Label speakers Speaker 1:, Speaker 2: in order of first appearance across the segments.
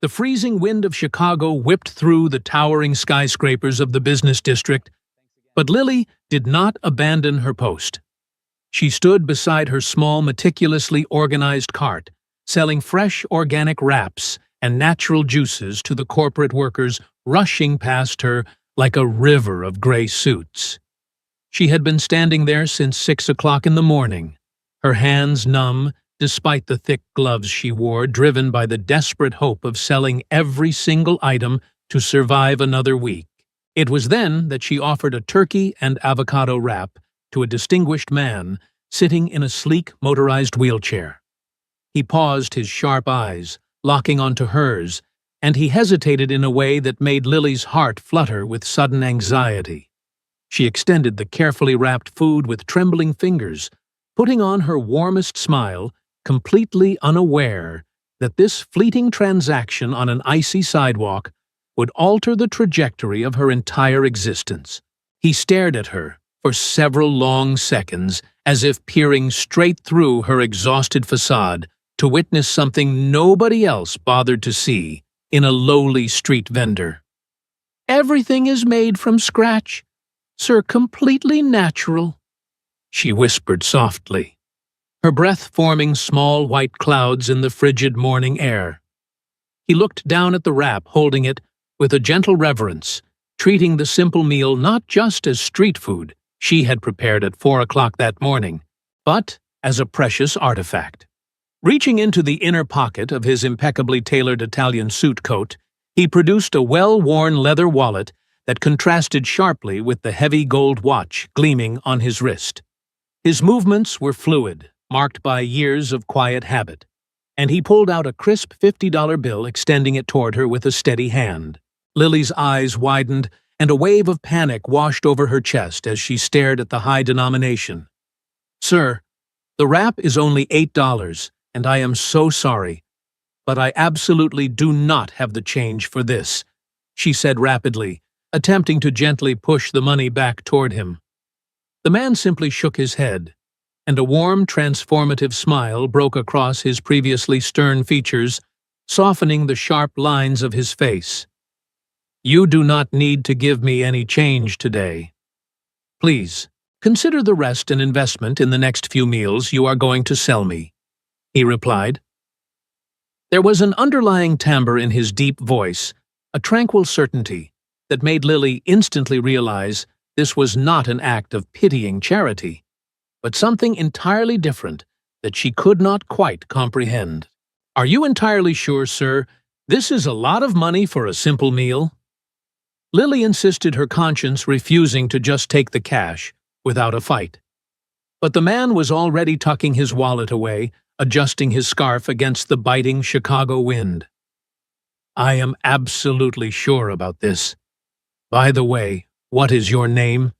Speaker 1: The freezing wind of Chicago whipped through the towering skyscrapers of the business district, but Lily did not abandon her post. She stood beside her small, meticulously organized cart, selling fresh organic wraps and natural juices to the corporate workers rushing past her like a river of gray suits. She had been standing there since 6 o'clock in the morning, her hands numb despite the thick gloves she wore, driven by the desperate hope of selling every single item to survive another week. It was then that she offered a turkey and avocado wrap to a distinguished man sitting in a sleek motorized wheelchair. He paused, his sharp eyes locking onto hers, and he hesitated in a way that made Lily's heart flutter with sudden anxiety. She extended the carefully wrapped food with trembling fingers, putting on her warmest smile, completely unaware that this fleeting transaction on an icy sidewalk would alter the trajectory of her entire existence. He stared at her for several long seconds, as if peering straight through her exhausted facade to witness something nobody else bothered to see in a lowly street vendor. "Everything is made from scratch, sir, completely natural," she whispered softly, her breath forming small white clouds in the frigid morning air. He looked down at the wrap, holding it with a gentle reverence, treating the simple meal not just as street food she had prepared at 4 o'clock that morning, but as a precious artifact. Reaching into the inner pocket of his impeccably tailored Italian suit coat, he produced a well-worn leather wallet that contrasted sharply with the heavy gold watch gleaming on his wrist. His movements were fluid, marked by years of quiet habit, and he pulled out a crisp $50 bill, extending it toward her with a steady hand. Lily's eyes widened, and a wave of panic washed over her chest as she stared at the high denomination. "Sir, the wrap is only $8, and I am so sorry, but I absolutely do not have the change for this," she said rapidly, attempting to gently push the money back toward him. The man simply shook his head, and a warm, transformative smile broke across his previously stern features, softening the sharp lines of his face. "You do not need to give me any change today. Please, consider the rest an investment in the next few meals you are going to sell me," he replied. There was an underlying timbre in his deep voice, a tranquil certainty that made Lily instantly realize this was not an act of pitying charity, but something entirely different that she could not quite comprehend. "Are you entirely sure, sir, this is a lot of money for a simple meal?" Lily insisted, her conscience refusing to just take the cash without a fight. But the man was already tucking his wallet away, adjusting his scarf against the biting Chicago wind. "I am absolutely sure about this. By the way, what is your name?"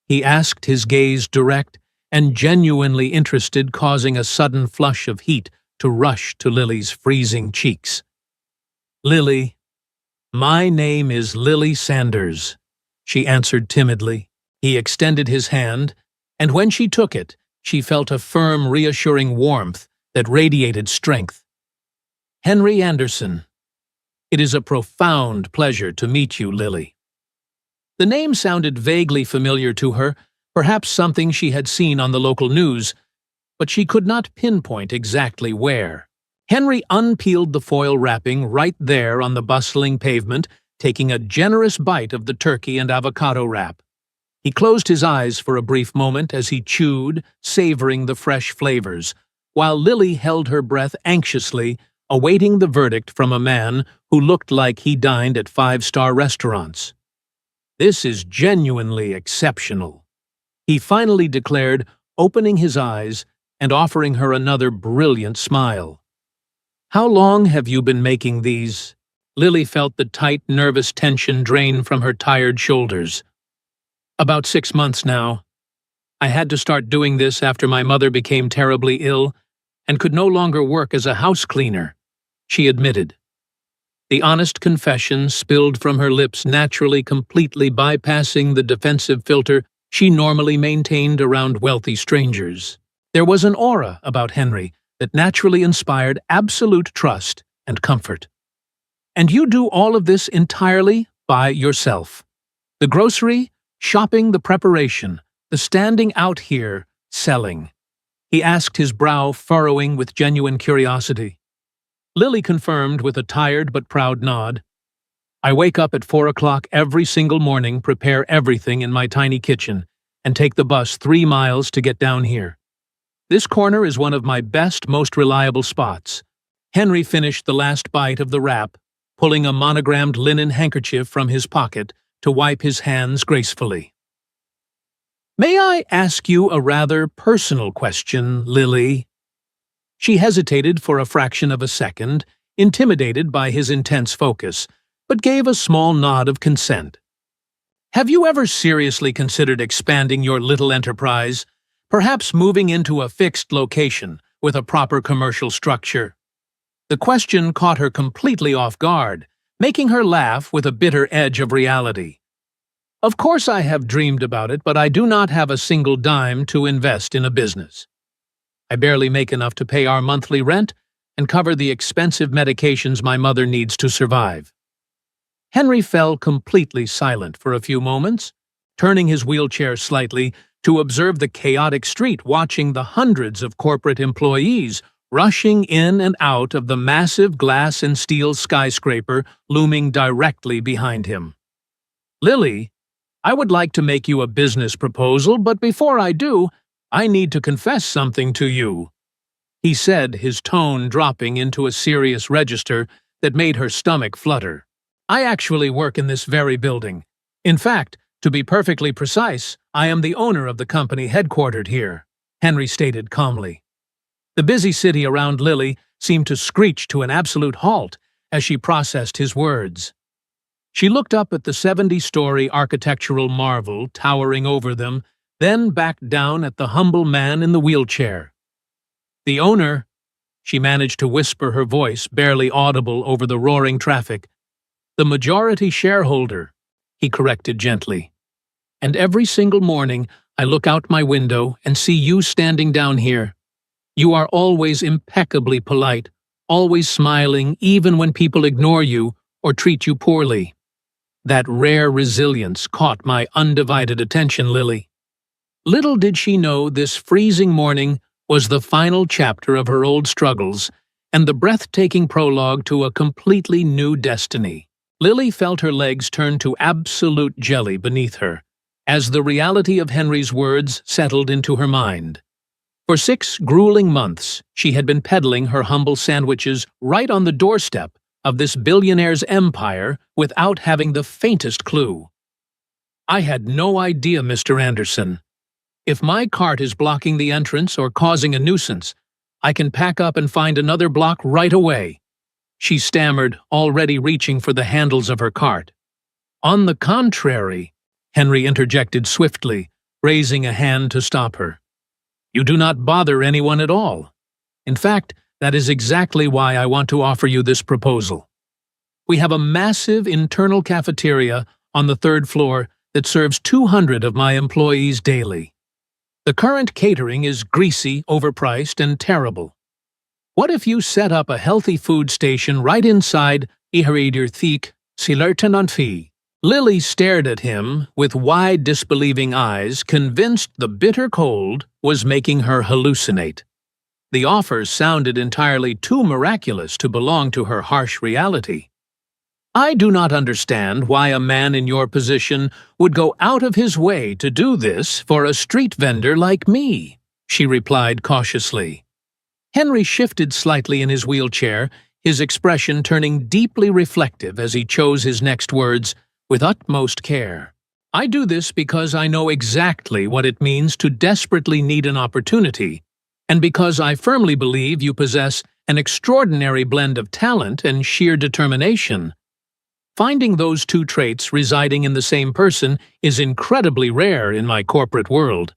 Speaker 1: he asked, his gaze direct and genuinely interested, causing a sudden flush of heat to rush to Lily's freezing cheeks. "Lily, my name is Lily Sanders," she answered timidly. He extended his hand, and when she took it, she felt a firm, reassuring warmth that radiated strength. "Henry Anderson. It is a profound pleasure to meet you, Lily." The name sounded vaguely familiar to her, perhaps something she had seen on the local news, but she could not pinpoint exactly where. Henry unpeeled the foil wrapping right there on the bustling pavement, taking a generous bite of the turkey and avocado wrap. He closed his eyes for a brief moment as he chewed, savoring the fresh flavors, while Lily held her breath anxiously, awaiting the verdict from a man who looked like he dined at 5-star restaurants. "This is genuinely exceptional," he finally declared, opening his eyes and offering her another brilliant smile. "How long have you been making these?" Lily felt the tight, nervous tension drain from her tired shoulders. "About 6 months now. I had to start doing this after my mother became terribly ill and could no longer work as a house cleaner," she admitted. The honest confession spilled from her lips naturally, completely bypassing the defensive filter she normally maintained around wealthy strangers. There was an aura about Henry that naturally inspired absolute trust and comfort. And you do all of this entirely by yourself. The grocery, shopping, the preparation, the standing out here, selling. He asked, his brow furrowing with genuine curiosity. Lily confirmed with a tired but proud nod. I wake up at 4 o'clock every single morning, prepare everything in my tiny kitchen, and take the bus 3 miles to get down here. This corner is one of my best, most reliable spots. Henry finished the last bite of the wrap, pulling a monogrammed linen handkerchief from his pocket to wipe his hands gracefully. May I ask you a rather personal question, Lily? She hesitated for a fraction of a second, intimidated by his intense focus, but gave a small nod of consent. Have you ever seriously considered expanding your little enterprise, perhaps moving into a fixed location with a proper commercial structure? The question caught her completely off guard, making her laugh with a bitter edge of reality. Of course I have dreamed about it, but I do not have a single dime to invest in a business. I barely make enough to pay our monthly rent and cover the expensive medications my mother needs to survive. Henry fell completely silent for a few moments, turning his wheelchair slightly to observe the chaotic street, watching the hundreds of corporate employees rushing in and out of the massive glass and steel skyscraper looming directly behind him. Lily, I would like to make you a business proposal, but before I do, I need to confess something to you, he said, his tone dropping into a serious register that made her stomach flutter. I actually work in this very building. In fact, to be perfectly precise, I am the owner of the company headquartered here, Henry stated calmly. The busy city around Lily seemed to screech to an absolute halt as she processed his words. She looked up at the 70-story architectural marvel towering over them, then back down at the humble man in the wheelchair. The owner, she managed to whisper, her voice barely audible over the roaring traffic. The majority shareholder, he corrected gently. And every single morning I look out my window and see you standing down here. You are always impeccably polite, always smiling even when people ignore you or treat you poorly. That rare resilience caught my undivided attention, Lily. Little did she know this freezing morning was the final chapter of her old struggles and the breathtaking prologue to a completely new destiny. Lily felt her legs turn to absolute jelly beneath her as the reality of Henry's words settled into her mind. For 6 grueling months, she had been peddling her humble sandwiches right on the doorstep of this billionaire's empire without having the faintest clue. I had no idea, Mr. Anderson. If my cart is blocking the entrance or causing a nuisance, I can pack up and find another block right away, she stammered, already reaching for the handles of her cart. On the contrary, Henry interjected swiftly, raising a hand to stop her. You do not bother anyone at all. In fact, that is exactly why I want to offer you this proposal. We have a massive internal cafeteria on the 3rd floor that serves 200 of my employees daily. The current catering is greasy, overpriced, and terrible. What if you set up a healthy food station right inside Ihridir Thiek, Silerten Fi? Lily stared at him with wide, disbelieving eyes, convinced the bitter cold was making her hallucinate. The offer sounded entirely too miraculous to belong to her harsh reality. I do not understand why a man in your position would go out of his way to do this for a street vendor like me, she replied cautiously. Henry shifted slightly in his wheelchair, his expression turning deeply reflective as he chose his next words with utmost care. I do this because I know exactly what it means to desperately need an opportunity, and because I firmly believe you possess an extraordinary blend of talent and sheer determination. Finding those 2 traits residing in the same person is incredibly rare in my corporate world.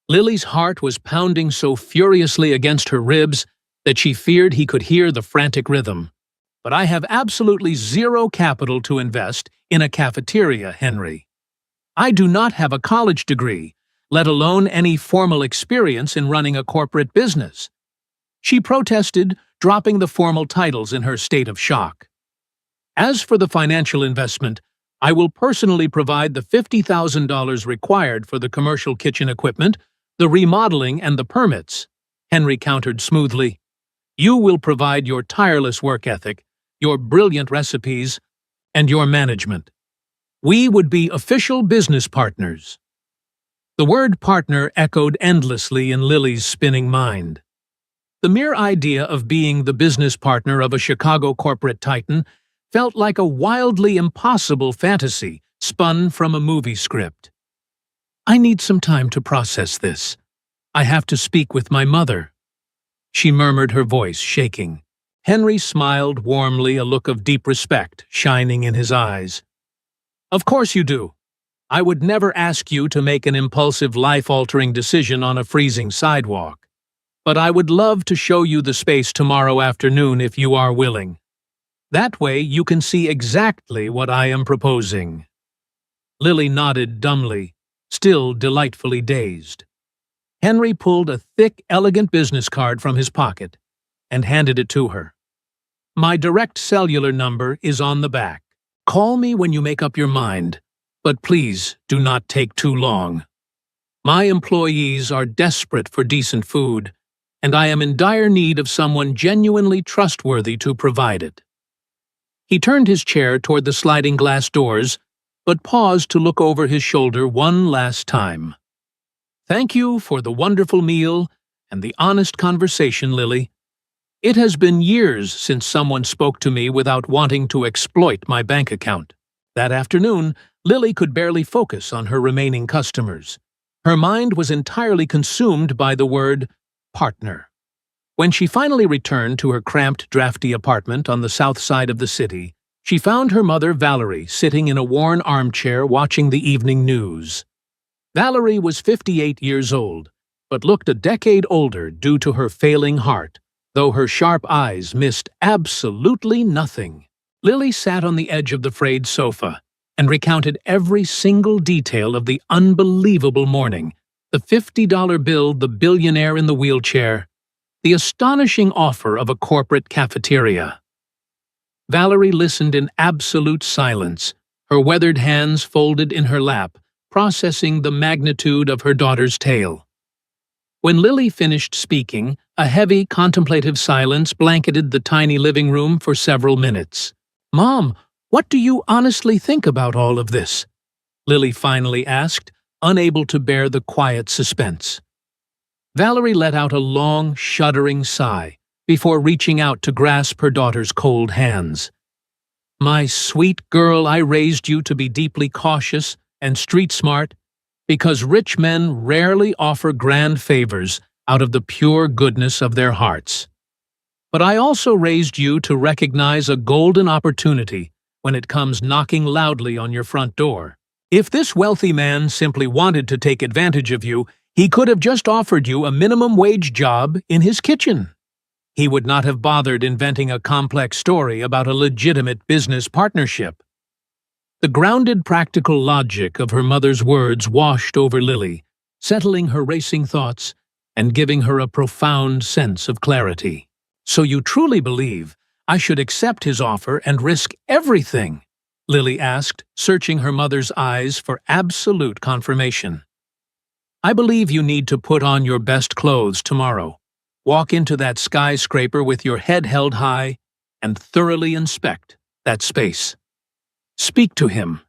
Speaker 1: Lily's heart was pounding so furiously against her ribs that she feared he could hear the frantic rhythm. But I have absolutely zero capital to invest in a cafeteria, Henry. I do not have a college degree, let alone any formal experience in running a corporate business. She protested, dropping the formal titles in her state of shock. As for the financial investment, I will personally provide the $50,000 required for the commercial kitchen equipment, the remodeling, and the permits," Henry countered smoothly. "You will provide your tireless work ethic, your brilliant recipes, and your management. We would be official business partners." The word partner echoed endlessly in Lily's spinning mind. The mere idea of being the business partner of a Chicago corporate titan felt like a wildly impossible fantasy spun from a movie script. "I need some time to process this. I have to speak with my mother," she murmured, her voice shaking. Henry smiled warmly, a look of deep respect shining in his eyes. "Of course you do. I would never ask you to make an impulsive, life-altering decision on a freezing sidewalk. But I would love to show you the space tomorrow afternoon if you are willing. That way you can see exactly what I am proposing." Lily nodded dumbly, still delightfully dazed. Henry pulled a thick, elegant business card from his pocket and handed it to her. "My direct cellular number is on the back. Call me when you make up your mind, but please do not take too long. My employees are desperate for decent food, and I am in dire need of someone genuinely trustworthy to provide it." He turned his chair toward the sliding glass doors, but paused to look over his shoulder one last time. "Thank you for the wonderful meal and the honest conversation, Lily. It has been years since someone spoke to me without wanting to exploit my bank account." That afternoon, Lily could barely focus on her remaining customers. Her mind was entirely consumed by the word partner. When she finally returned to her cramped, drafty apartment on the south side of the city, she found her mother, Valerie, sitting in a worn armchair watching the evening news. Valerie was 58 years old, but looked a decade older due to her failing heart, though her sharp eyes missed absolutely nothing. Lily sat on the edge of the frayed sofa and recounted every single detail of the unbelievable morning: the $50 bill, the billionaire in the wheelchair, the astonishing offer of a corporate cafeteria. Valerie listened in absolute silence, her weathered hands folded in her lap, processing the magnitude of her daughter's tale. When Lily finished speaking, a heavy, contemplative silence blanketed the tiny living room for several minutes. "Mom, what do you honestly think about all of this?" Lily finally asked, unable to bear the quiet suspense. Valerie let out a long, shuddering sigh before reaching out to grasp her daughter's cold hands. "My sweet girl, I raised you to be deeply cautious and street-smart because rich men rarely offer grand favors out of the pure goodness of their hearts. But I also raised you to recognize a golden opportunity when it comes knocking loudly on your front door. If this wealthy man simply wanted to take advantage of you, he could have just offered you a minimum wage job in his kitchen. He would not have bothered inventing a complex story about a legitimate business partnership." The grounded, practical logic of her mother's words washed over Lily, settling her racing thoughts and giving her a profound sense of clarity. "So you truly believe I should accept his offer and risk everything?" Lily asked, searching her mother's eyes for absolute confirmation. "I believe you need to put on your best clothes tomorrow, walk into that skyscraper with your head held high, and thoroughly inspect that space. Speak to him,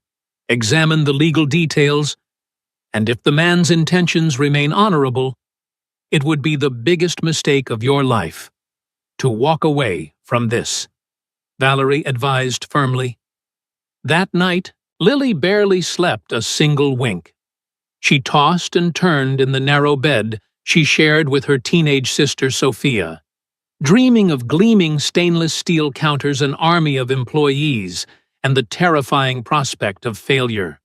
Speaker 1: examine the legal details, and if the man's intentions remain honorable, it would be the biggest mistake of your life to walk away from this," Valerie advised firmly. That night, Lily barely slept a single wink. She tossed and turned in the narrow bed she shared with her teenage sister Sophia, dreaming of gleaming stainless steel counters, an army of employees, and the terrifying prospect of failure.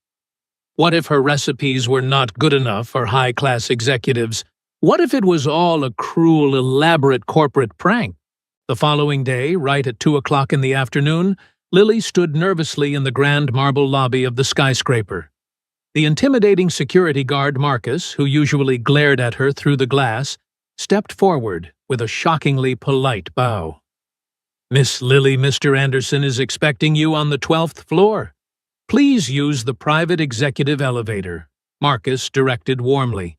Speaker 1: What if her recipes were not good enough for high-class executives? What if it was all a cruel, elaborate corporate prank? The following day, right at 2 o'clock in the afternoon, Lily stood nervously in the grand marble lobby of the skyscraper. The intimidating security guard Marcus, who usually glared at her through the glass, stepped forward with a shockingly polite bow. Miss Lily, Mr. Anderson is expecting you on the 12th floor. Please use the private executive elevator, Marcus directed warmly.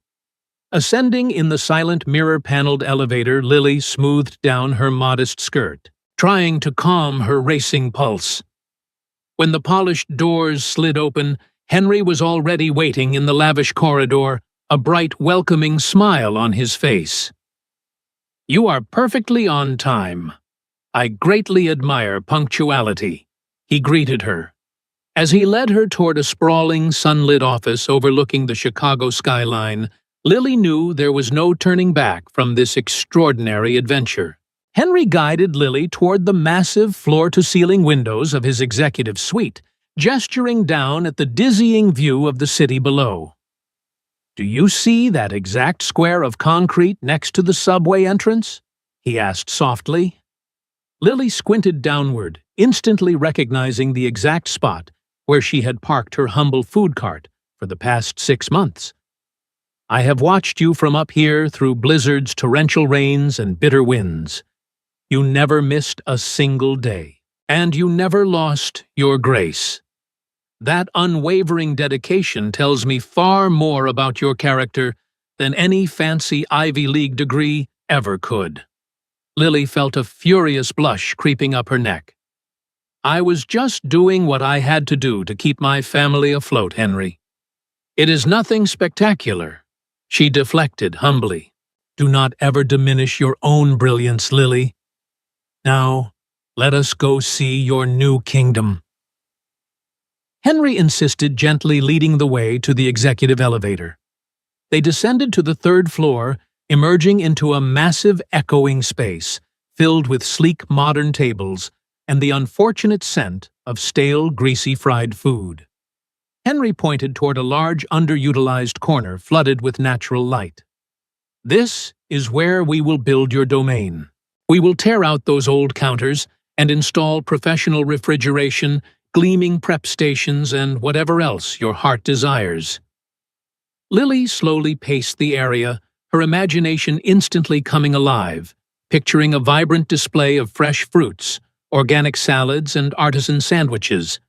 Speaker 1: Ascending in the silent mirror-paneled elevator, Lily smoothed down her modest skirt, trying to calm her racing pulse. When the polished doors slid open, Henry was already waiting in the lavish corridor, a bright, welcoming smile on his face. "You are perfectly on time. I greatly admire punctuality," he greeted her. As he led her toward a sprawling, sunlit office overlooking the Chicago skyline, Lily knew there was no turning back from this extraordinary adventure. Henry guided Lily toward the massive floor-to-ceiling windows of his executive suite, gesturing down at the dizzying view of the city below. "Do you see that exact square of concrete next to the subway entrance?" he asked softly. Lily squinted downward, instantly recognizing the exact spot where she had parked her humble food cart for the past 6 months. "I have watched you from up here through blizzards, torrential rains, and bitter winds. You never missed a single day, and you never lost your grace. That unwavering dedication tells me far more about your character than any fancy Ivy League degree ever could." Lily felt a furious blush creeping up her neck. "I was just doing what I had to do to keep my family afloat, Henry. It is nothing spectacular," she deflected humbly. "Do not ever diminish your own brilliance, Lily. Now, let us go see your new kingdom." Henry insisted, gently leading the way to the executive elevator. They descended to the 3rd floor, emerging into a massive echoing space filled with sleek modern tables and the unfortunate scent of stale, greasy fried food. Henry pointed toward a large, underutilized corner flooded with natural light. "This is where we will build your domain. We will tear out those old counters and install professional refrigeration, gleaming prep stations, and whatever else your heart desires." Lily slowly paced the area, her imagination instantly coming alive, picturing a vibrant display of fresh fruits, organic salads, and artisan sandwiches.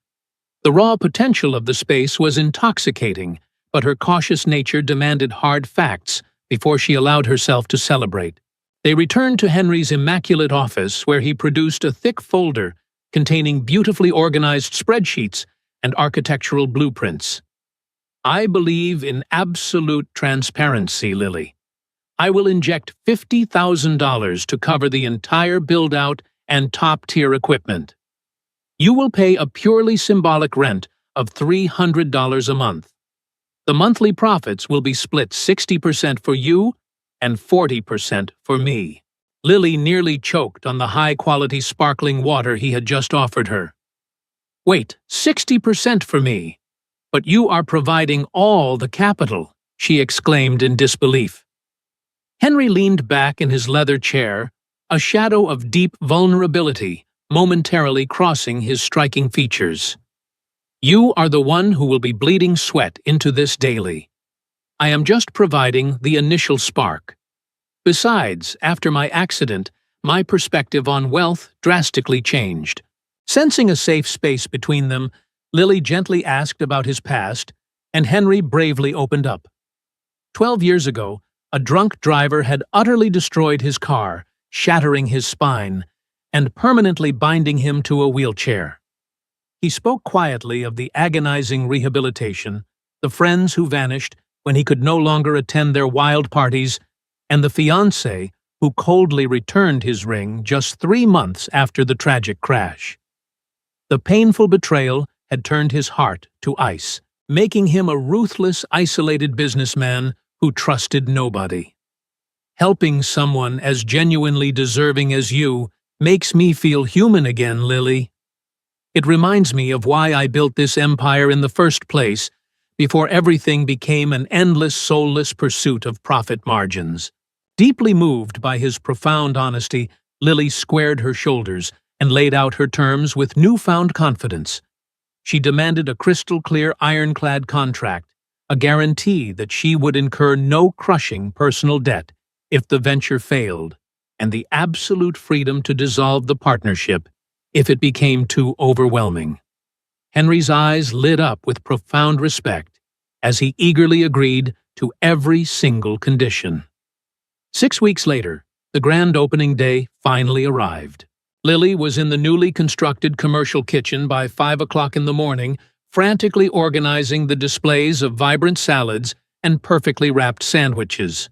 Speaker 1: The raw potential of the space was intoxicating, but her cautious nature demanded hard facts before she allowed herself to celebrate. They returned to Henry's immaculate office, where he produced a thick folder containing beautifully organized spreadsheets and architectural blueprints. "I believe in absolute transparency, Lily. I will inject $50,000 to cover the entire build-out and top-tier equipment. You will pay a purely symbolic rent of $300 a month. The monthly profits will be split 60% for you and 40% for me." Lily nearly choked on the high-quality sparkling water he had just offered her. "Wait, 60% for me? But you are providing all the capital," she exclaimed in disbelief. Henry leaned back in his leather chair, a shadow of deep vulnerability momentarily crossing his striking features. "You are the one who will be bleeding sweat into this daily. I am just providing the initial spark. Besides, after my accident, my perspective on wealth drastically changed." Sensing a safe space between them, Lily gently asked about his past, and Henry bravely opened up. 12 years ago, a drunk driver had utterly destroyed his car, shattering his spine, and permanently binding him to a wheelchair. He spoke quietly of the agonizing rehabilitation, the friends who vanished when he could no longer attend their wild parties, and the fiancée who coldly returned his ring just 3 months after the tragic crash. The painful betrayal had turned his heart to ice, making him a ruthless, isolated businessman who trusted nobody. "Helping someone as genuinely deserving as you makes me feel human again, Lily. It reminds me of why I built this empire in the first place, before everything became an endless, soulless pursuit of profit margins." Deeply moved by his profound honesty, Lily squared her shoulders and laid out her terms with newfound confidence. She demanded a crystal-clear, ironclad contract, a guarantee that she would incur no crushing personal debt if the venture failed, and the absolute freedom to dissolve the partnership if it became too overwhelming. Henry's eyes lit up with profound respect as he eagerly agreed to every single condition. 6 weeks later, the grand opening day finally arrived. Lily was in the newly constructed commercial kitchen by 5 o'clock in the morning, frantically organizing the displays of vibrant salads and perfectly wrapped sandwiches.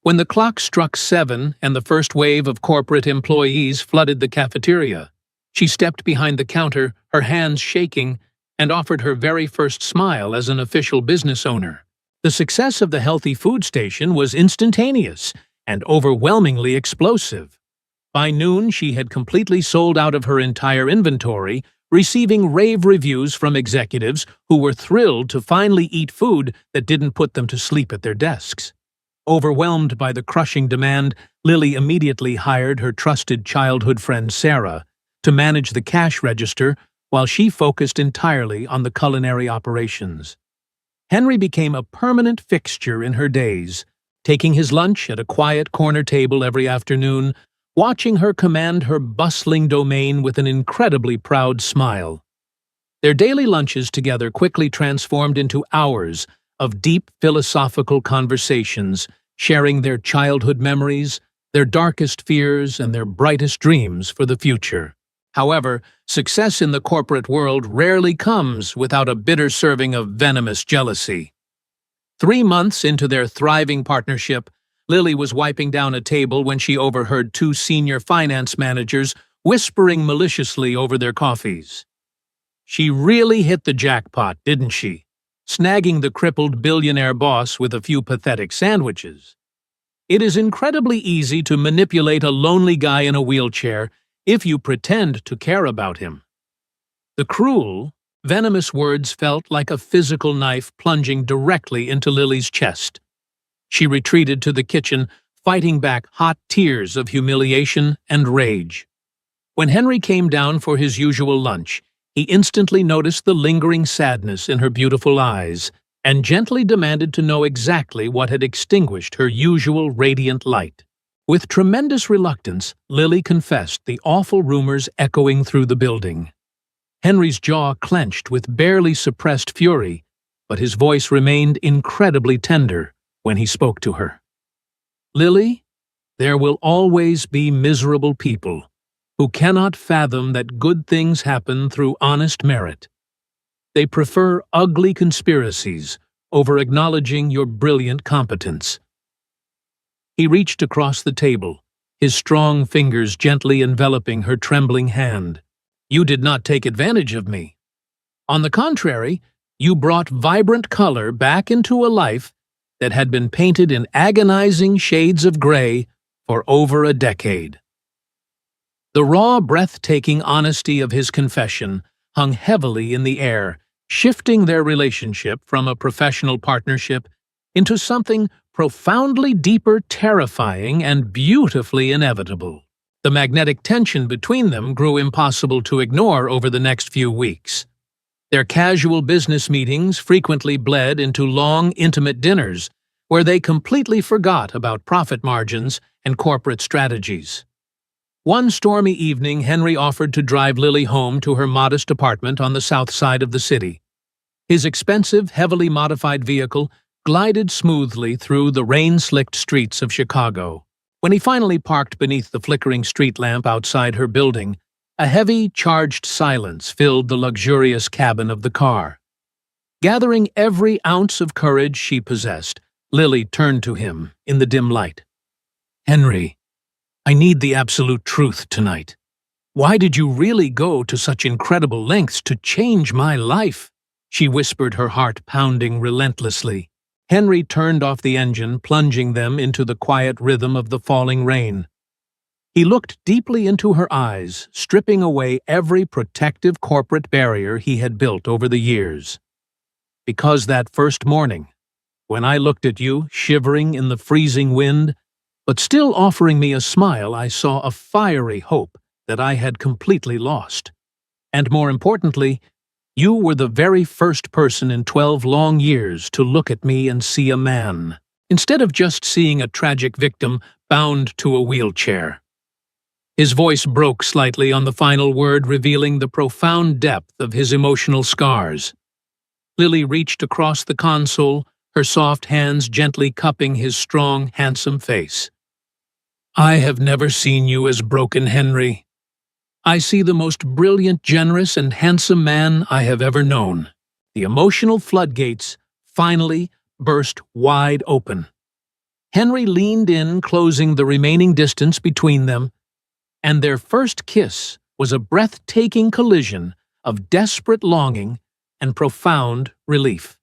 Speaker 1: When the clock struck 7 and the first wave of corporate employees flooded the cafeteria, she stepped behind the counter, her hands shaking, and offered her very first smile as an official business owner. The success of the healthy food station was instantaneous and overwhelmingly explosive. By noon, she had completely sold out of her entire inventory, receiving rave reviews from executives who were thrilled to finally eat food that didn't put them to sleep at their desks. Overwhelmed by the crushing demand, Lily immediately hired her trusted childhood friend Sarah to manage the cash register while she focused entirely on the culinary operations. Henry became a permanent fixture in her days, taking his lunch at a quiet corner table every afternoon, watching her command her bustling domain with an incredibly proud smile. Their daily lunches together quickly transformed into hours of deep philosophical conversations, sharing their childhood memories, their darkest fears, and their brightest dreams for the future. However, success in the corporate world rarely comes without a bitter serving of venomous jealousy. 3 months into their thriving partnership, Lily was wiping down a table when she overheard 2 senior finance managers whispering maliciously over their coffees. She really hit the jackpot, didn't she? Snagging the crippled billionaire boss with a few pathetic sandwiches. It is incredibly easy to manipulate a lonely guy in a wheelchair if you pretend to care about him. The cruel, venomous words felt like a physical knife plunging directly into Lily's chest. She retreated to the kitchen, fighting back hot tears of humiliation and rage. When Henry came down for his usual lunch, he instantly noticed the lingering sadness in her beautiful eyes and gently demanded to know exactly what had extinguished her usual radiant light. With tremendous reluctance, Lily confessed the awful rumors echoing through the building. Henry's jaw clenched with barely suppressed fury, but his voice remained incredibly tender when he spoke to her. Lily, there will always be miserable people who cannot fathom that good things happen through honest merit. They prefer ugly conspiracies over acknowledging your brilliant competence. He reached across the table, his strong fingers gently enveloping her trembling hand. You did not take advantage of me. On the contrary, you brought vibrant color back into a life that had been painted in agonizing shades of gray for over a decade. The raw, breathtaking honesty of his confession hung heavily in the air, shifting their relationship from a professional partnership into something profoundly deeper, terrifying, and beautifully inevitable. The magnetic tension between them grew impossible to ignore over the next few weeks. Their casual business meetings frequently bled into long, intimate dinners, where they completely forgot about profit margins and corporate strategies. One stormy evening, Henry offered to drive Lily home to her modest apartment on the south side of the city. His expensive, heavily modified vehicle glided smoothly through the rain-slicked streets of Chicago. When he finally parked beneath the flickering street lamp outside her building, a heavy, charged silence filled the luxurious cabin of the car. Gathering every ounce of courage she possessed, Lily turned to him in the dim light. Henry, I need the absolute truth tonight. Why did you really go to such incredible lengths to change my life? She whispered, her heart pounding relentlessly. Henry turned off the engine, plunging them into the quiet rhythm of the falling rain. He looked deeply into her eyes, stripping away every protective corporate barrier he had built over the years. Because that first morning, when I looked at you, shivering in the freezing wind, but still offering me a smile, I saw a fiery hope that I had completely lost. And more importantly, you were the very first person in 12 long years to look at me and see a man. Instead of just seeing a tragic victim bound to a wheelchair. His voice broke slightly on the final word, revealing the profound depth of his emotional scars. Lily reached across the console, her soft hands gently cupping his strong, handsome face. "I have never seen you as broken, Henry. I see the most brilliant, generous, and handsome man I have ever known." The emotional floodgates finally burst wide open. Henry leaned in, closing the remaining distance between them, and their first kiss was a breathtaking collision of desperate longing and profound relief.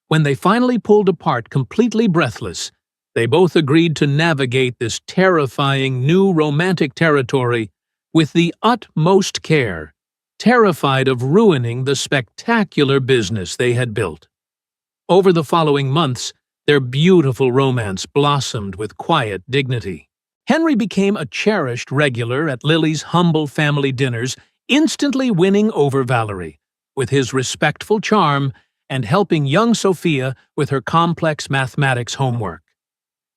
Speaker 1: When they finally pulled apart, completely breathless, they both agreed to navigate this terrifying new romantic territory with the utmost care, terrified of ruining the spectacular business they had built. Over the following months, their beautiful romance blossomed with quiet dignity. Henry became a cherished regular at Lily's humble family dinners, instantly winning over Valerie, with his respectful charm and helping young Sophia with her complex mathematics homework.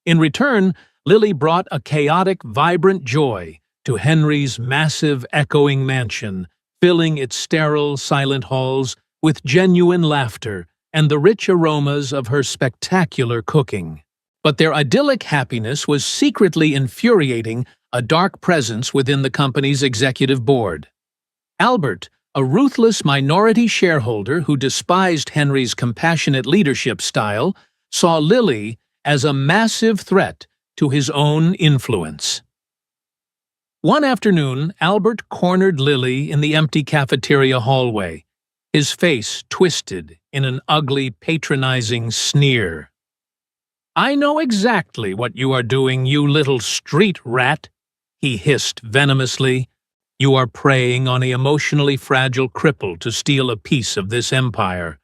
Speaker 1: In return, Lily brought a chaotic, vibrant joy to Henry's massive, echoing mansion, filling its sterile, silent halls with genuine laughter and the rich aromas of her spectacular cooking. But their idyllic happiness was secretly infuriating a dark presence within the company's executive board. Albert, a ruthless minority shareholder who despised Henry's compassionate leadership style, saw Lily as a massive threat to his own influence. One afternoon, Albert cornered Lily in the empty cafeteria hallway, his face twisted in an ugly, patronizing sneer. "I know exactly what you are doing, you little street rat," he hissed venomously. "You are preying on a emotionally fragile cripple to steal a piece of this empire.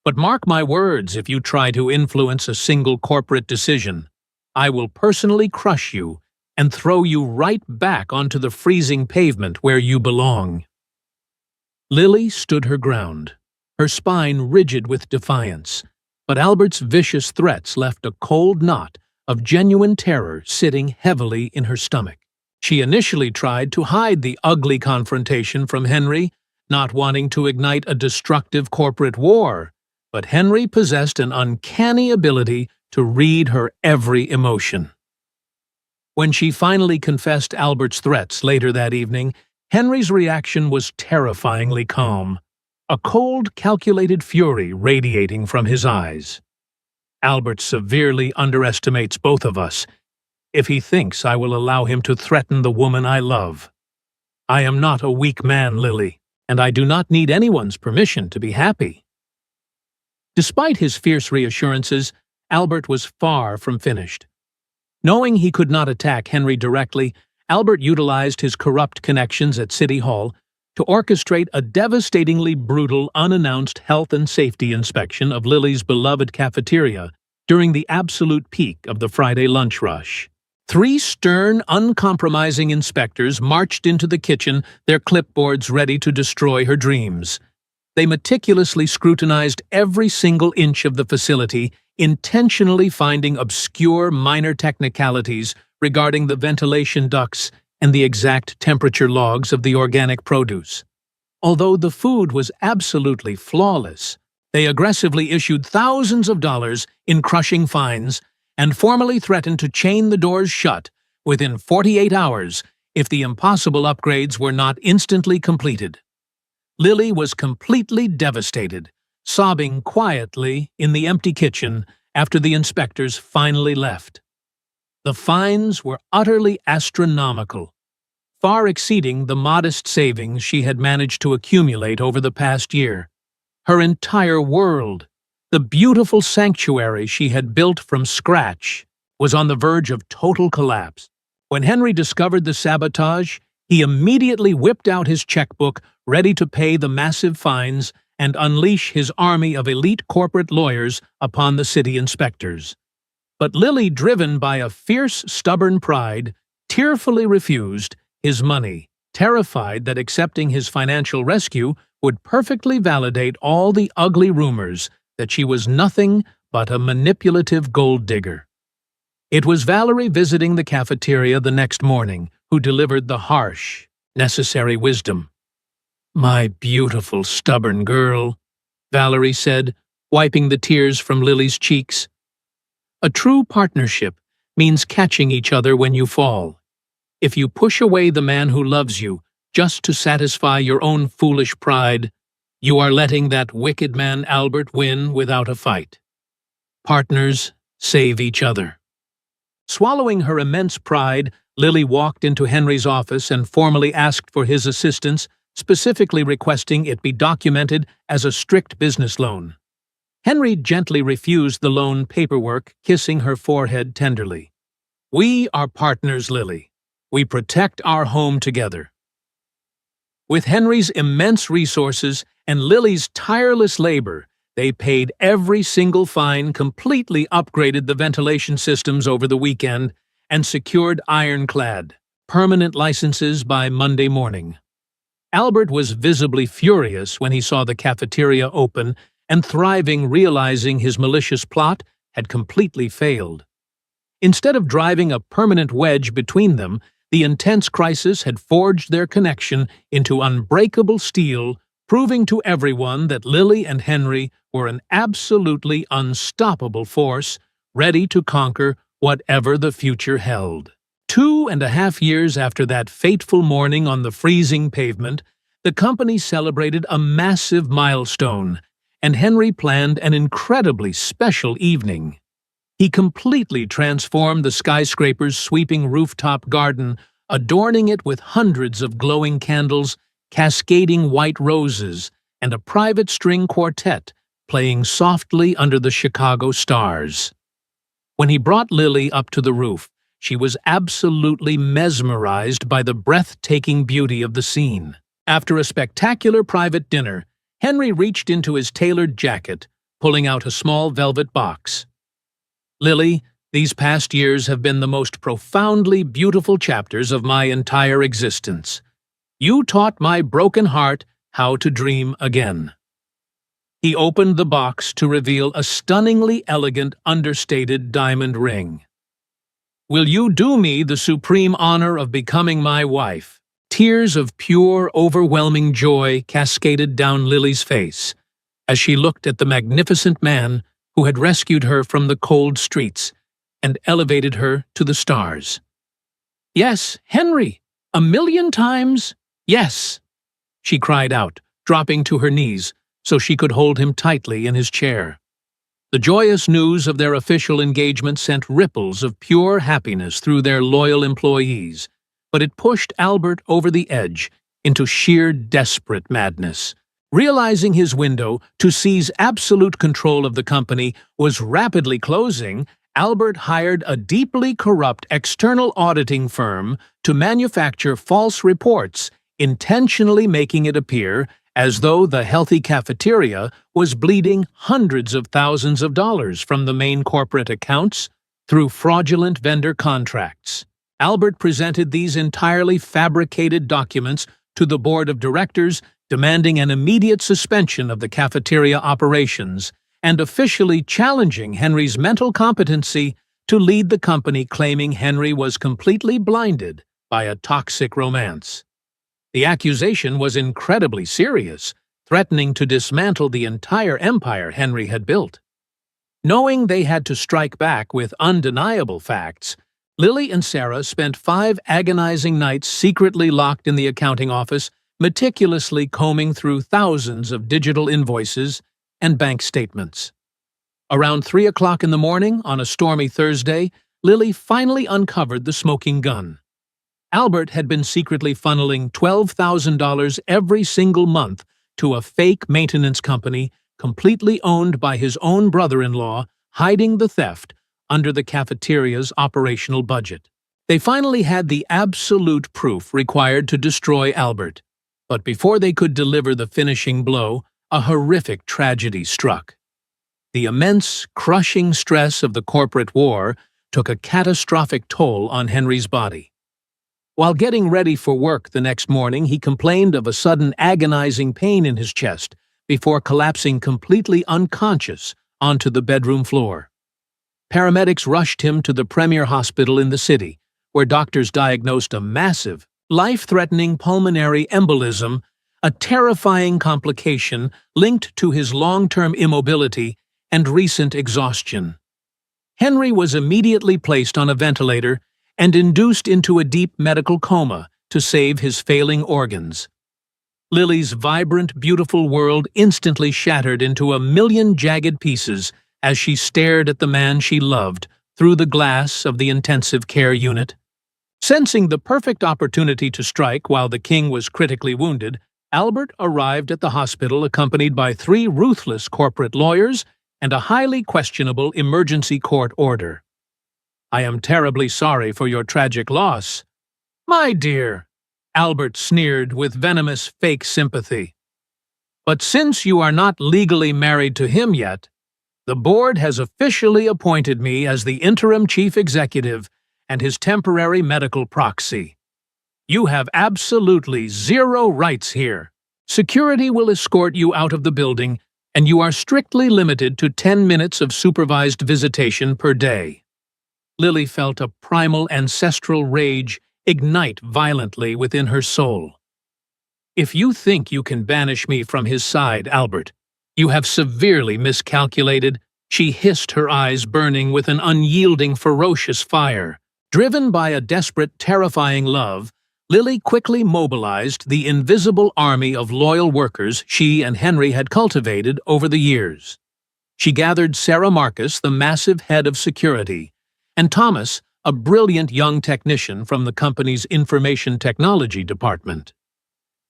Speaker 1: But mark my words, if you try to influence a single corporate decision, I will personally crush you and throw you right back onto the freezing pavement where you belong." Lily stood her ground, her spine rigid with defiance, but Albert's vicious threats left a cold knot of genuine terror sitting heavily in her stomach. She initially tried to hide the ugly confrontation from Henry, not wanting to ignite a destructive corporate war, but Henry possessed an uncanny ability to read her every emotion. When she finally confessed Albert's threats later that evening, Henry's reaction was terrifyingly calm, a cold, calculated fury radiating from his eyes. "Albert severely underestimates both of us if he thinks I will allow him to threaten the woman I love. I am not a weak man, Lily, and I do not need anyone's permission to be happy." Despite his fierce reassurances, Albert was far from finished. Knowing he could not attack Henry directly, Albert utilized his corrupt connections at City Hall to orchestrate a devastatingly brutal, unannounced health and safety inspection of Lily's beloved cafeteria during the absolute peak of the Friday lunch rush. 3 stern, uncompromising inspectors marched into the kitchen, their clipboards ready to destroy her dreams. They meticulously scrutinized every single inch of the facility, intentionally finding obscure minor technicalities regarding the ventilation ducts and the exact temperature logs of the organic produce. Although the food was absolutely flawless, they aggressively issued thousands of dollars in crushing fines and formally threatened to chain the doors shut within 48 hours if the impossible upgrades were not instantly completed. Lily was completely devastated, sobbing quietly in the empty kitchen after the inspectors finally left. The fines were utterly astronomical, far exceeding the modest savings she had managed to accumulate over the past year. Her entire world, the beautiful sanctuary she had built from scratch, was on the verge of total collapse. When Henry discovered the sabotage, he immediately whipped out his checkbook, ready to pay the massive fines and unleash his army of elite corporate lawyers upon the city inspectors. But Lily, driven by a fierce, stubborn pride, tearfully refused his money, terrified that accepting his financial rescue would perfectly validate all the ugly rumors that she was nothing but a manipulative gold digger. It was Valerie visiting the cafeteria the next morning who delivered the harsh, necessary wisdom. "My beautiful, stubborn girl," Valerie said, wiping the tears from Lily's cheeks. "A true partnership means catching each other when you fall. If you push away the man who loves you just to satisfy your own foolish pride, you are letting that wicked man Albert win without a fight. Partners save each other." Swallowing her immense pride, Lily walked into Henry's office and formally asked for his assistance, specifically requesting it be documented as a strict business loan. Henry gently refused the loan paperwork, kissing her forehead tenderly. "We are partners, Lily. We protect our home together." With Henry's immense resources and Lily's tireless labor, they paid every single fine, completely upgraded the ventilation systems over the weekend, and secured ironclad, permanent licenses by Monday morning. Albert was visibly furious when he saw the cafeteria open and thriving, realizing his malicious plot had completely failed. Instead of driving a permanent wedge between them, the intense crisis had forged their connection into unbreakable steel, proving to everyone that Lily and Henry were an absolutely unstoppable force, ready to conquer whatever the future held. 2.5 years after that fateful morning on the freezing pavement, the company celebrated a massive milestone, and Henry planned an incredibly special evening. He completely transformed the skyscraper's sweeping rooftop garden, adorning it with hundreds of glowing candles, cascading white roses, and a private string quartet playing softly under the Chicago stars. When he brought Lily up to the roof, she was absolutely mesmerized by the breathtaking beauty of the scene. After a spectacular private dinner, Henry reached into his tailored jacket, pulling out a small velvet box. "Lily, these past years have been the most profoundly beautiful chapters of my entire existence. You taught my broken heart how to dream again." He opened the box to reveal a stunningly elegant, understated diamond ring. "Will you do me the supreme honor of becoming my wife?" Tears of pure, overwhelming joy cascaded down Lily's face as she looked at the magnificent man who had rescued her from the cold streets and elevated her to the stars. "Yes, Henry, 1,000,000 times, yes!" she cried out, dropping to her knees so she could hold him tightly in his chair. The joyous news of their official engagement sent ripples of pure happiness through their loyal employees, but it pushed Albert over the edge into sheer desperate madness. Realizing his window to seize absolute control of the company was rapidly closing, Albert hired a deeply corrupt external auditing firm to manufacture false reports, intentionally making it appear as though the healthy cafeteria was bleeding hundreds of thousands of dollars from the main corporate accounts through fraudulent vendor contracts. Albert presented these entirely fabricated documents to the board of directors, demanding an immediate suspension of the cafeteria operations and officially challenging Henry's mental competency to lead the company, claiming Henry was completely blinded by a toxic romance. The accusation was incredibly serious, threatening to dismantle the entire empire Henry had built. Knowing they had to strike back with undeniable facts, Lily and Sarah spent 5 agonizing nights secretly locked in the accounting office, meticulously combing through thousands of digital invoices and bank statements. Around 3 o'clock in the morning on a stormy Thursday, Lily finally uncovered the smoking gun. Albert had been secretly funneling $12,000 every single month to a fake maintenance company completely owned by his own brother-in-law, hiding the theft under the cafeteria's operational budget. They finally had the absolute proof required to destroy Albert, but before they could deliver the finishing blow, a horrific tragedy struck. The immense, crushing stress of the corporate war took a catastrophic toll on Henry's body. While getting ready for work the next morning, he complained of a sudden agonizing pain in his chest before collapsing completely unconscious onto the bedroom floor. paramedics rushed him to the premier hospital in the city, where doctors diagnosed a massive, life-threatening pulmonary embolism, a terrifying complication linked to his long-term immobility and recent exhaustion. Henry was immediately placed on a ventilator and induced into a deep medical coma to save his failing organs. Lily's vibrant, beautiful world instantly shattered into a million jagged pieces as she stared at the man she loved through the glass of the intensive care unit. Sensing the perfect opportunity to strike while the king was critically wounded, Albert arrived at the hospital accompanied by 3 ruthless corporate lawyers and a highly questionable emergency court order. "I am terribly sorry for your tragic loss." "My dear," Albert sneered with venomous fake sympathy. "But since you are not legally married to him yet, the board has officially appointed me as the interim chief executive and his temporary medical proxy. You have absolutely 0 rights here. Security will escort you out of the building, and you are strictly limited to 10 minutes of supervised visitation per day." Lily felt a primal ancestral rage ignite violently within her soul. "If you think you can banish me from his side, Albert, you have severely miscalculated," she hissed, her eyes burning with an unyielding, ferocious fire. Driven by a desperate, terrifying love, Lily quickly mobilized the invisible army of loyal workers she and Henry had cultivated over the years. She gathered Sarah Marcus, the massive head of security, and Thomas, a brilliant young technician from the company's information technology department.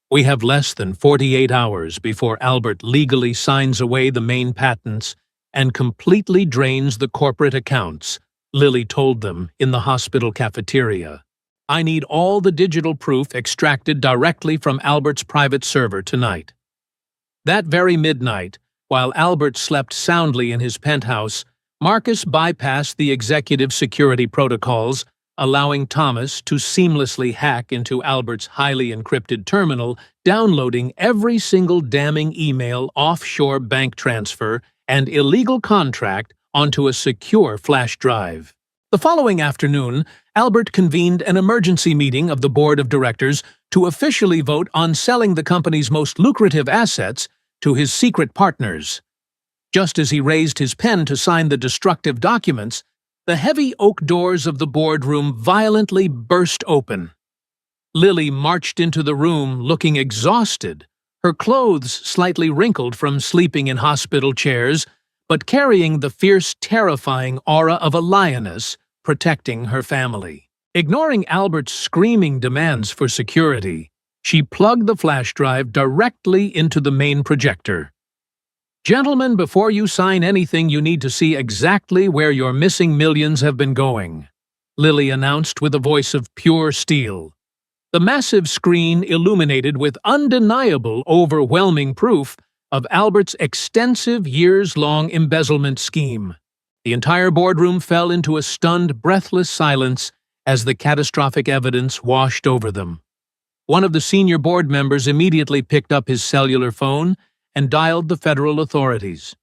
Speaker 1: "We have less than 48 hours before Albert legally signs away the main patents and completely drains the corporate accounts," Lily told them in the hospital cafeteria. "I need all the digital proof extracted directly from Albert's private server tonight." That very midnight, while Albert slept soundly in his penthouse, Marcus bypassed the executive security protocols, allowing Thomas to seamlessly hack into Albert's highly encrypted terminal, downloading every single damning email, offshore bank transfer, and illegal contract onto a secure flash drive. The following afternoon, Albert convened an emergency meeting of the board of directors to officially vote on selling the company's most lucrative assets to his secret partners. Just as he raised his pen to sign the destructive documents, the heavy oak doors of the boardroom violently burst open. Lily marched into the room looking exhausted, her clothes slightly wrinkled from sleeping in hospital chairs, but carrying the fierce, terrifying aura of a lioness protecting her family. Ignoring Albert's screaming demands for security, she plugged the flash drive directly into the main projector. "Gentlemen, before you sign anything, you need to see exactly where your missing millions have been going," Lily announced with a voice of pure steel. The massive screen illuminated with undeniable, overwhelming proof of Albert's extensive, years-long embezzlement scheme. The entire boardroom fell into a stunned, breathless silence as the catastrophic evidence washed over them. One of the senior board members immediately picked up his cellular phone and dialed the federal authorities.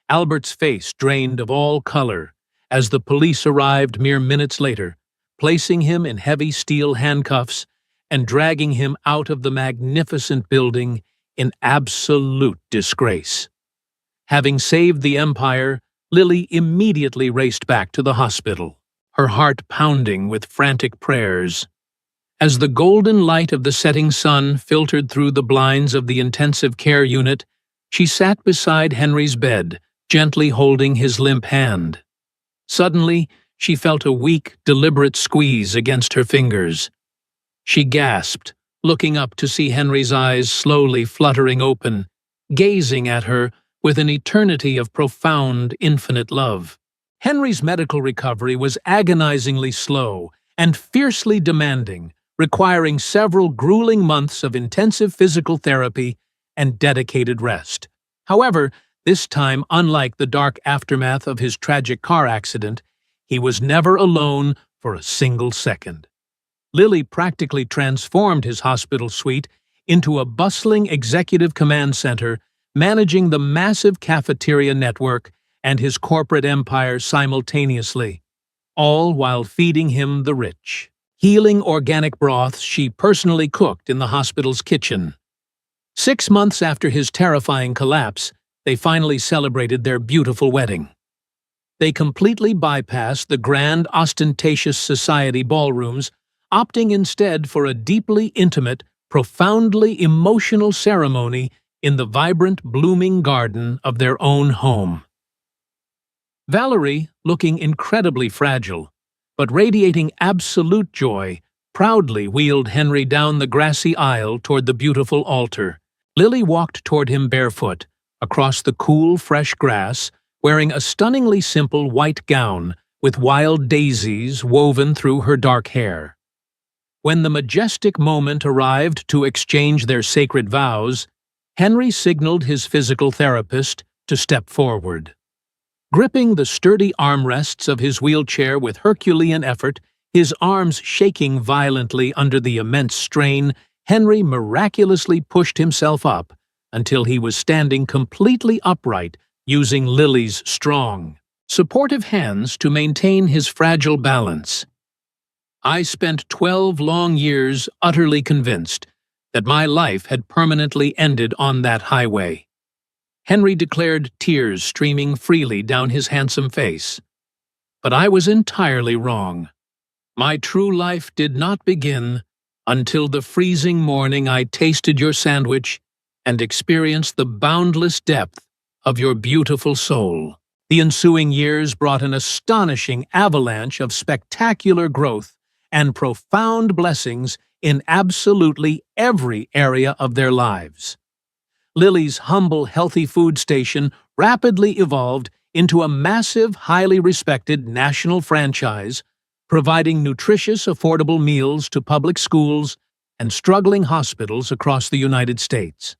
Speaker 1: Albert's face drained of all color as the police arrived mere minutes later, placing him in heavy steel handcuffs and dragging him out of the magnificent building in absolute disgrace. Having saved the empire, Lily immediately raced back to the hospital, her heart pounding with frantic prayers. As the golden light of the setting sun filtered through the blinds of the intensive care unit, she sat beside Henry's bed, gently holding his limp hand. Suddenly, she felt a weak, deliberate squeeze against her fingers. She gasped, looking up to see Henry's eyes slowly fluttering open, gazing at her with an eternity of profound, infinite love. Henry's medical recovery was agonizingly slow and fiercely demanding, requiring several grueling months of intensive physical therapy and dedicated rest. However, this time, unlike the dark aftermath of his tragic car accident, he was never alone for a single second. Lily practically transformed his hospital suite into a bustling executive command center, managing the massive cafeteria network and his corporate empire simultaneously, all while feeding him the rich, healing organic broths she personally cooked in the hospital's kitchen. 6 months after his terrifying collapse, they finally celebrated their beautiful wedding. They completely bypassed the grand, ostentatious society ballrooms, opting instead for a deeply intimate, profoundly emotional ceremony in the vibrant, blooming garden of their own home. Valerie, looking incredibly fragile, but radiating absolute joy, proudly wheeled Henry down the grassy aisle toward the beautiful altar. Lily walked toward him barefoot, across the cool, fresh grass, wearing a stunningly simple white gown with wild daisies woven through her dark hair. When the majestic moment arrived to exchange their sacred vows, Henry signaled his physical therapist to step forward. Gripping the sturdy armrests of his wheelchair with Herculean effort, his arms shaking violently under the immense strain, Henry miraculously pushed himself up until he was standing completely upright, using Lily's strong, supportive hands to maintain his fragile balance. I spent 12 long years utterly convinced that my life had permanently ended on that highway. Henry declared, tears streaming freely down his handsome face. But I was entirely wrong. My true life did not begin until the freezing morning I tasted your sandwich and experienced the boundless depth of your beautiful soul. The ensuing years brought an astonishing avalanche of spectacular growth and profound blessings in absolutely every area of their lives. Lily's humble, healthy food station rapidly evolved into a massive, highly respected national franchise, providing nutritious, affordable meals to public schools and struggling hospitals across the United States.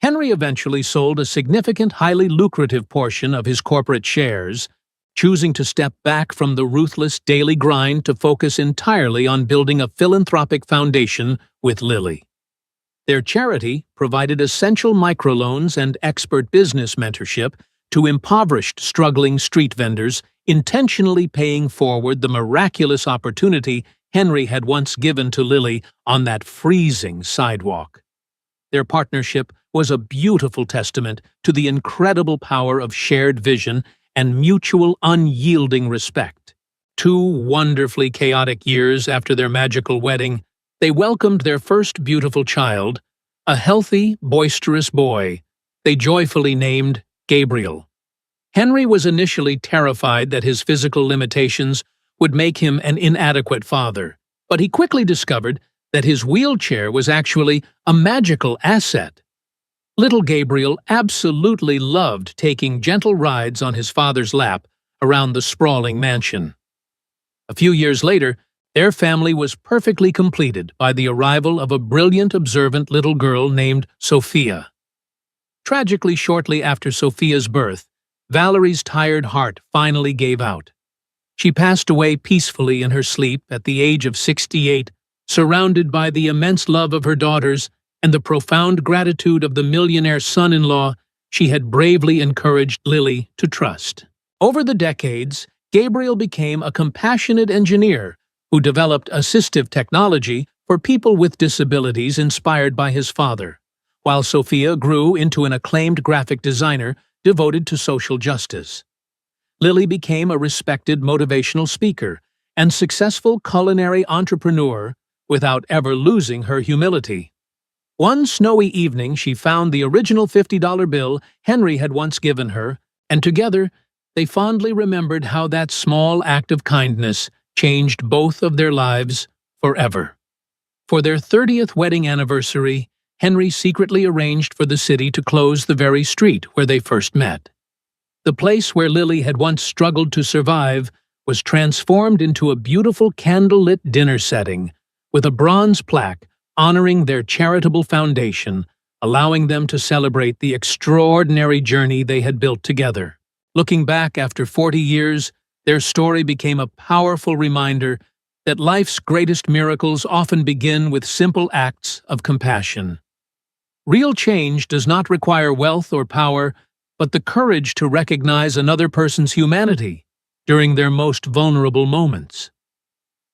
Speaker 1: Henry eventually sold a significant, highly lucrative portion of his corporate shares, choosing to step back from the ruthless daily grind to focus entirely on building a philanthropic foundation with Lily. Their charity provided essential microloans and expert business mentorship to impoverished, struggling street vendors, intentionally paying forward the miraculous opportunity Henry had once given to Lily on that freezing sidewalk. Their partnership was a beautiful testament to the incredible power of shared vision and mutual unyielding respect. 2 wonderfully chaotic years after their magical wedding, they welcomed their first beautiful child, a healthy, boisterous boy they joyfully named Gabriel. Henry was initially terrified that his physical limitations would make him an inadequate father, but he quickly discovered that his wheelchair was actually a magical asset. Little Gabriel absolutely loved taking gentle rides on his father's lap around the sprawling mansion. A few years later, their family was perfectly completed by the arrival of a brilliant, observant little girl named Sophia. Tragically, shortly after Sophia's birth, Valerie's tired heart finally gave out. She passed away peacefully in her sleep at the age of 68, surrounded by the immense love of her daughters and the profound gratitude of the millionaire son-in-law she had bravely encouraged Lily to trust. Over the decades, Gabriel became a compassionate engineer who developed assistive technology for people with disabilities inspired by his father, while Sophia grew into an acclaimed graphic designer devoted to social justice. Lily became a respected motivational speaker and successful culinary entrepreneur without ever losing her humility. One snowy evening, she found the original $50 bill Henry had once given her, and together they fondly remembered how that small act of kindness changed both of their lives forever. For their 30th wedding anniversary, Henry secretly arranged for the city to close the very street where they first met. The place where Lily had once struggled to survive was transformed into a beautiful candlelit dinner setting with a bronze plaque honoring their charitable foundation, allowing them to celebrate the extraordinary journey they had built together. Looking back after 40 years, their story became a powerful reminder that life's greatest miracles often begin with simple acts of compassion. Real change does not require wealth or power, but the courage to recognize another person's humanity during their most vulnerable moments.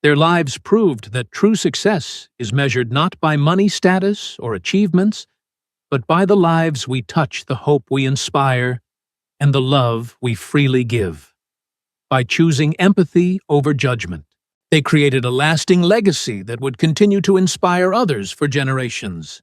Speaker 1: Their lives proved that true success is measured not by money status or achievements, but by the lives we touch, the hope we inspire, and the love we freely give. By choosing empathy over judgment, they created a lasting legacy that would continue to inspire others for generations.